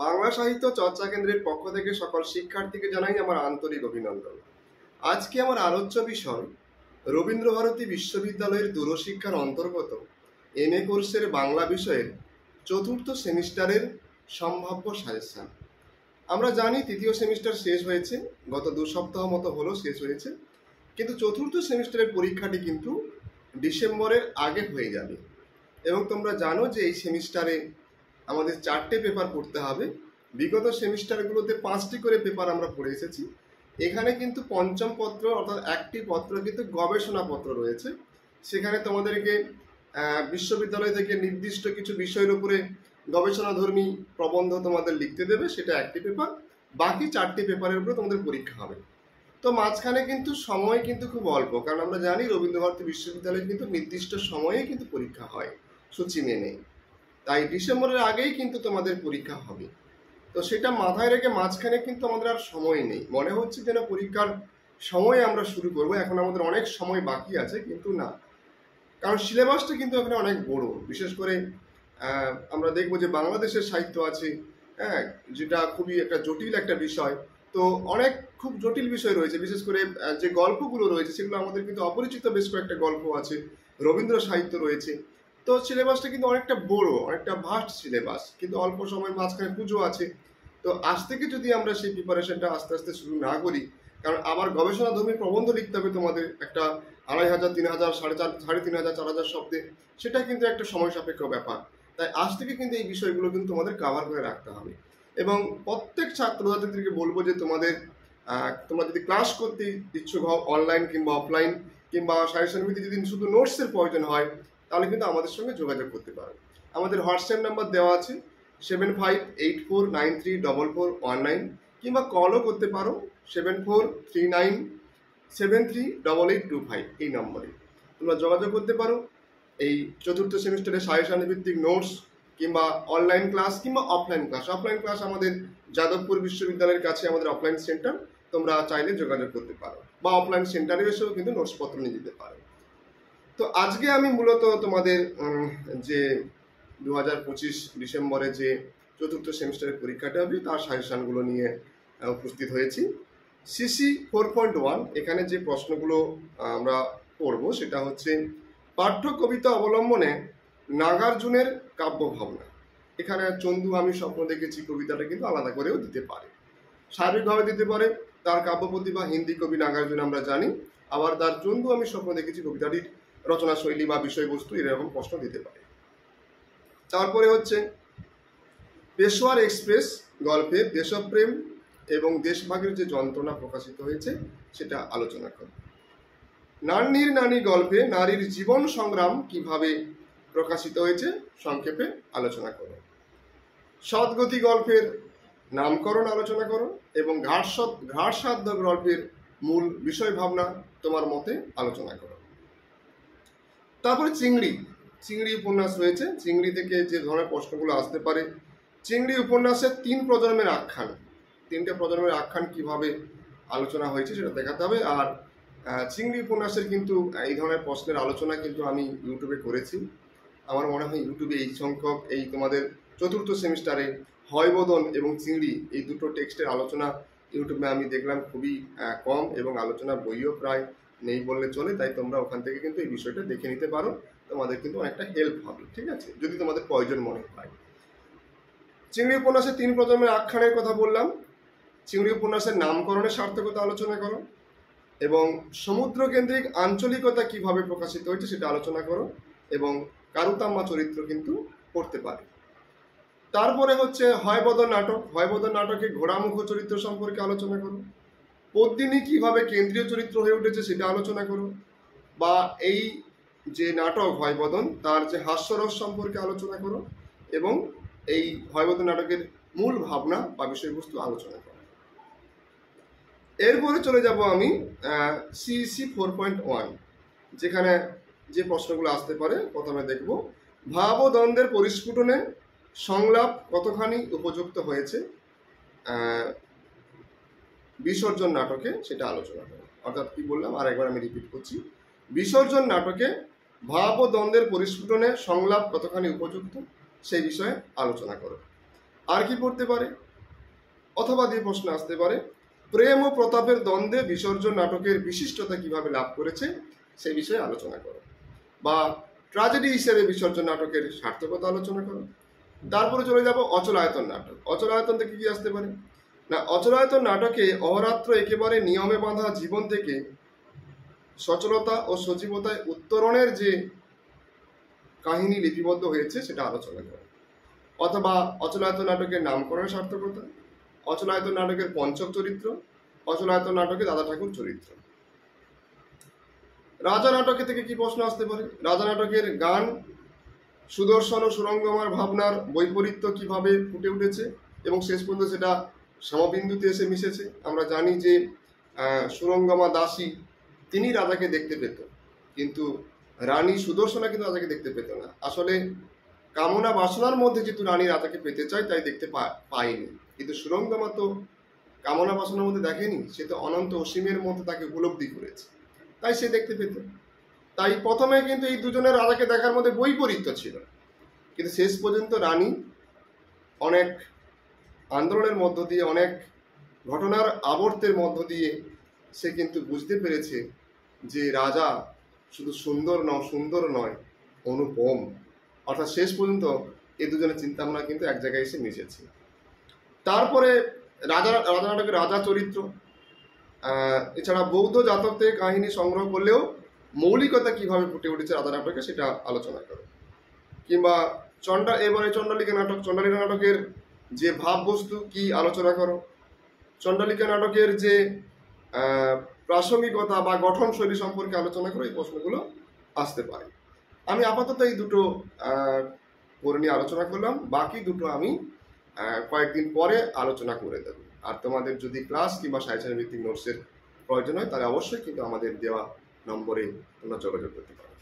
বাংলা সাহিত্য চর্চা কেন্দ্রের পক্ষ থেকে সকল শিক্ষার্থীকে জানাই আমার আন্তরিক অভিনন্দন। আজকে আমার আলোচ্য বিষয় রবীন্দ্রভারতী বিশ্ববিদ্যালয়ের দূরশিক্ষার অন্তর্গত MA কোর্সের বাংলা বিষয়ের চতুর্থ সেমিস্টারের সম্ভাব্য সাজেশন। আমরা জানি তৃতীয় সেমিস্টার শেষ হয়েছে, গত 2 সপ্তাহ মতো হলো শেষ হয়েছে, কিন্তু চতুর্থ সেমিস্টারের পরীক্ষাটি কিন্তু ডিসেম্বরের আগে হয়ে যাবে। এবং তোমরা জানো যে এই সেমিস্টারে আমাদের 4টে পেপার পড়তে হবে। বিগত সেমিস্টারগুলোতে 5টি করে পেপার আমরা পড়ে এসেছি। এখানে কিন্তু পঞ্চম পত্র অর্থাৎ একটি পত্র কিন্তু গবেষণা পত্র রয়েছে। সেখানে তোমাদেরকে বিশ্ববিদ্যালয় থেকে নির্দিষ্ট কিছু বিষয়ের উপরে গবেষণাধর্মী প্রবন্ধ তোমাদের লিখতে দেবে, সেটা একটি পেপার। বাকি 4টি পেপারের উপরে তোমাদের পরীক্ষা হবে। তো মাঝখানে কিন্তু সময় কিন্তু খুব অল্প, কারণ আমরা জানি রবীন্দ্রভারতী বিশ্ববিদ্যালয়ে কিন্তু নির্দিষ্ট সময়ে কিন্তু পরীক্ষা হয় সূচি মেনে। তাই ডিসেম্বরের আগেই কিন্তু তোমাদের পরীক্ষা হবে। তো সেটা মাথায় রেখে মাঝখানে কিন্তু আমাদের আর সময় নেই। মনে হচ্ছে যেন পরীক্ষার সময় আমরা শুরু করবো, এখন আমাদের অনেক সময় বাকি আছে, কিন্তু না, কারণ সিলেবাসটা কিন্তু এখানে অনেক বড়। বিশেষ করে আমরা দেখবো যে বাংলাদেশের সাহিত্য আছে, হ্যাঁ, যেটা খুবই একটা জটিল একটা বিষয়। তো অনেক খুব জটিল বিষয় রয়েছে, বিশেষ করে যে গল্পগুলো রয়েছে সেগুলো আমাদের কিন্তু অপরিচিত বেশ কয়েকটা গল্প আছে, রবীন্দ্র সাহিত্য রয়েছে। তো সিলেবাসটা কিন্তু অনেকটা বড়, অনেকটা ভাস্ট সিলেবাস, কিন্তু অল্প সময় মাঝখানে পুজো আছে। তো আজ থেকে যদি আমরা সেই প্রিপারেশনটা আস্তে আস্তে শুরু না করি, কারণ আবার গবেষণাধর্মী প্রবন্ধ লিখতে হবে তোমাদের একটা 2500, 3000, 3500, 4000 শব্দে, সেটা কিন্তু একটা সময় সাপেক্ষ ব্যাপার। তাই আজ থেকে কিন্তু এই বিষয়গুলো কিন্তু তোমাদের কাভার করে রাখতে হবে। এবং প্রত্যেক ছাত্রছাত্রীদেরকে বলবো যে তোমরা যদি ক্লাস করতে ইচ্ছুক হও, অনলাইন কিংবা অফলাইন, কিংবা সাজেশন ভিত্তিক যদি শুধু নোটসের প্রয়োজন হয়, তাহলে কিন্তু আমাদের সঙ্গে যোগাযোগ করতে পারো। আমাদের হোয়াটসঅ্যাপ নাম্বার দেওয়া আছে 7584934419, কিংবা কলও করতে পারো 7439738825 এই নম্বরে তোমরা যোগাযোগ করতে পারো। এই চতুর্থ সেমিস্টারের সাজেশন ভিত্তিক নোটস কিংবা অনলাইন ক্লাস কিংবা অফলাইন ক্লাস আমাদের যাদবপুর বিশ্ববিদ্যালয়ের কাছে আমাদের অফলাইন সেন্টার, তোমরা চাইলে যোগাযোগ করতে পারো, বা অফলাইন সেন্টারে এসেও কিন্তু নোটসপত্র নিয়ে যেতে পারো। তো আজকে আমি মূলত তোমাদের যে 2025 ডিসেম্বরে যে চতুর্থ সেমিস্টারের পরীক্ষাটা হবে তার সাজেশনগুলো নিয়ে উপস্থিত হয়েছি। সিসি 4.1 এখানে যে প্রশ্নগুলো আমরা পড়ব সেটা হচ্ছে পাঠ্য কবিতা অবলম্বনে নাগার্জুনের কাব্য ভাবনা। এখানে চন্দু আমি স্বপ্ন দেখেছি কবিতাটা কিন্তু আলাদা করেও দিতে পারে, স্বাভাবিকভাবে দিতে পারে। তার কাব্য প্রতিভা হিন্দি কবি নাগার্জুন আমরা জানি, আবার তার চন্দু আমি স্বপ্ন দেখেছি কবিতাটির রচনা শৈলী বা বিষয়বস্তু এরকম প্রশ্ন দিতে পারে। তারপরে হচ্ছে পেশোয়ার এক্সপ্রেস গল্পের দেশপ্রেম এবং দেশভাগের যে যন্ত্রণা প্রকাশিত হয়েছে সেটা আলোচনা করো। নান্নির নানি গল্পে নারীর জীবন সংগ্রাম কিভাবে প্রকাশিত হয়েছে সংক্ষেপে আলোচনা করো। সৎগতি গল্পের নামকরণ আলোচনা করো এবং ঘাটসাধ্য গল্পের মূল বিষয় ভাবনা তোমার মতে আলোচনা করো। তারপরে চিংড়ি উপন্যাস রয়েছে। চিংড়ি থেকে যে ধরনের প্রশ্নগুলো আসতে পারে, চিংড়ি উপন্যাসের 3 প্রজন্মের আখ্যান, 3টে প্রজন্মের আখ্যান কিভাবে আলোচনা হয়েছে সেটা দেখাতে হবে। আর চিংড়ি উপন্যাসের কিন্তু এই ধরনের প্রশ্নের আলোচনা কিন্তু আমি ইউটিউবে করেছি। আমার মনে হয় ইউটিউবে এই সংখ্যক এই তোমাদের চতুর্থ সেমিস্টারে হয়বদন এবং চিংড়ি এই দুটো টেক্সটের আলোচনা ইউটিউবে আমি দেখলাম খুবই কম, এবং আলোচনা বইও প্রায় নেই বললে চলে। তাই তোমরা ওখান থেকে কিন্তু এই বিষয়টা দেখে নিতে পারো, তোমাদের কিন্তু অনেকটা হেল্প হবে, ঠিক আছে, যদি তোমাদের প্রয়োজন মনে হয়। চিংড়ি উপন্যাসের 3 প্রজন্মের আখ্যানের কথা বললাম। চিংড়ি উপন্যাসের নামকরণের সার্থকতা আলোচনা করো এবং সমুদ্র কেন্দ্রিক আঞ্চলিকতা কিভাবে প্রকাশিত হয়েছে সেটা আলোচনা করো, এবং কারুতাম্মা চরিত্র কিন্তু পড়তে পারে। তারপরে হচ্ছে হয়বদন নাটক। হয়বদন নাটকে ঘোড়ামুখ চরিত্র সম্পর্কে আলোচনা করো। পদ্মিনী কিভাবে কেন্দ্রীয় চরিত্র হয়ে উঠেছে সেটা আলোচনা করো, বা এই যে নাটক হয়বদন তার যে হাস্যরস সম্পর্কে আলোচনা করো, এবং এই হয়বদন নাটকের মূল ভাবনা বা বিষয়বস্তু আলোচনা করো। এরপরে চলে যাব আমি সিইসি 4.1, যেখানে যে প্রশ্নগুলো আসতে পারে। প্রথমে দেখব ভাব ও দ্বন্দ্বের পরিস্ফুটনে সংলাপ কতখানি উপযুক্ত হয়েছে বিসর্জন নাটকে, সেটা আলোচনা করো। অর্থাৎ কি বললাম আরেকবার আমি রিপিট করছি, বিসর্জন নাটকে ভাব ও দ্বন্দ্বের পরিস্ফুটনে সংলাপ কতখানি উপযুক্ত সেই বিষয়ে আলোচনা করো। আর কি পড়তে পারে, অথবা দিয়ে প্রশ্ন আসতে পারে প্রেম ও প্রতাপের দ্বন্দ্বে বিসর্জন নাটকের বিশিষ্টতা কিভাবে লাভ করেছে সেই বিষয়ে আলোচনা করো, বা ট্র্যাজেডি হিসেবে বিসর্জন নাটকের সার্থকতা আলোচনা করো। তারপরে চলে যাব অচলায়তন নাটক। অচলায়তন থেকে কি আসতে পারে না, অচলায়তন নাটকে অহরাত্র একেবারে নিয়মে বাঁধা জীবন থেকে সচলতা ও সজীবতায় উত্তরণের যে কাহিনী লিপিবদ্ধ হয়েছে সেটা আলোচনা করে। অথবা অচলায়তন নাটকের নামকরণের সার্থকতা, অচলায়তন নাটকের পঞ্চক চরিত্র, অচলায়তন নাটকে দাদা ঠাকুর চরিত্র। রাজা নাটকে থেকে কি প্রশ্ন আসতে পারে, রাজা নাটকের গান, সুদর্শন ও সুরঙ্গমার ভাবনার বৈপরীত্য কিভাবে ফুটে উঠেছে এবং শেষ পর্যন্ত সেটা সমবিন্দুতে এসে মিশেছে। আমরা জানি যে সুরঙ্গমা দাসী তিনি রাজাকে দেখতে পেত, কিন্তু রানী সুদর্শনা কিন্তু রাজাকে দেখতে পেত না। আসলে কামনা বাসনার মধ্যে যেহেতু রানী রাজাকে পেতে চায় তাই দেখতে পায়নি, কিন্তু সুরঙ্গমা তো কামনা বাসনার মধ্যে দেখেনি, সে তো অনন্ত অসীমের মধ্যে তাকে উপলব্ধি করেছে, তাই সে দেখতে পেত। তাই প্রথমে কিন্তু এই দুজনের রাজাকে দেখার মধ্যে বৈপরীত্য ছিল, কিন্তু শেষ পর্যন্ত রানী অনেক আন্দোলনের মধ্য দিয়ে, অনেক ঘটনার আবর্তের মধ্য দিয়ে সে কিন্তু বুঝতে পেরেছে যে রাজা শুধু সুন্দর নয়, অনুপম। অর্থাৎ শেষ পর্যন্ত এই দুজনের চিন্তাভাবনা কিন্তু এক জায়গায় এসে মিশেছে। তারপরে রাজা নাটকের রাজা চরিত্র, এছাড়া বৌদ্ধ জাতক থেকে কাহিনী সংগ্রহ করলেও মৌলিকতা কিভাবে ফুটে উঠেছে রাজা নাটকে সেটা আলোচনা করো। কিংবা এবারে চণ্ডালিকা নাটক, চণ্ডালিকা নাটকের যে ভাববস্তু কি আলোচনা করো। চণ্ডালিকা নাটকের যে প্রাসঙ্গিকতা বা গঠন শৈলী সম্পর্কে আলোচনা করো, এই প্রশ্নগুলো আসতে পারে। আমি আপাতত এই দুটো করে নিয়ে আলোচনা করলাম, বাকি দুটো আমি কয়েকদিন পরে আলোচনা করে দেব। আর তোমাদের যদি ক্লাস কিংবা সাজেশন ভিত্তিক নোটসের প্রয়োজন হয় তাহলে অবশ্যই কিন্তু আমাদের দেওয়া নম্বরে তোমরা যোগাযোগ করতে পারো।